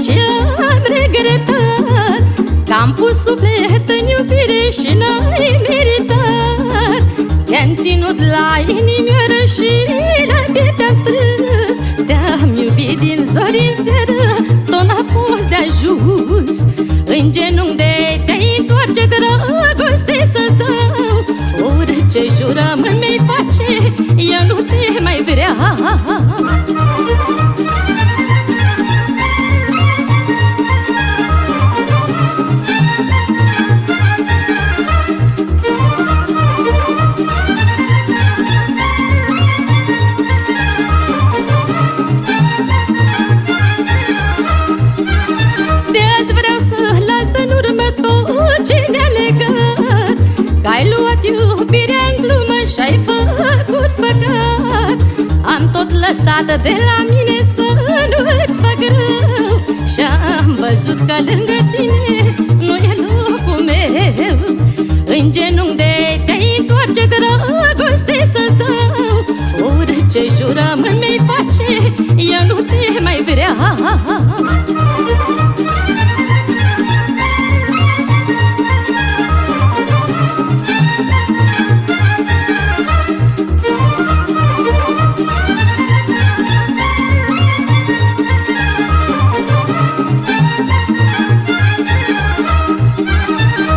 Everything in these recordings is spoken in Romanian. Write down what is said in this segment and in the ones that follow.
Și-am regretat că-am pus suflet în iubire și n-ai meritat. Te-am ținut la inimioară și la piept te-am strâns. Te-am iubit din zori în seară, tot n-a fost de ajuns. În genunchi de te-ai întoarce, dragoste să dau. Orice jurământ mi-ai face, eu nu te mai vreau. Că-ai luat iubirea în glumă și-ai făcut păcat. Am tot lăsat de la mine să nu-ți fac rău și-am văzut că lângă tine nu e locul meu. În genunchi de te-ai întoarce, dragoste să dau. Orice jurământ mi-ai face, eu nu te mai vreau.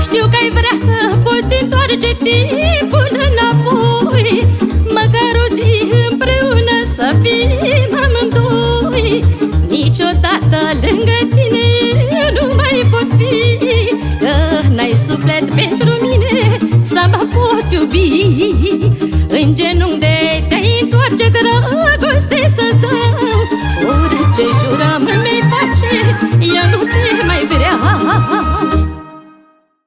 Știu că ai vrea să poți întoarce timpul înapoi, măcar o zi împreună să fim amândoi. Niciodată lângă tine eu nu mai pot fi, că n-ai suflet pentru mine să mă poți iubi. În genunchi de te-ai întoarce, dragoste să dau. Orice jurământ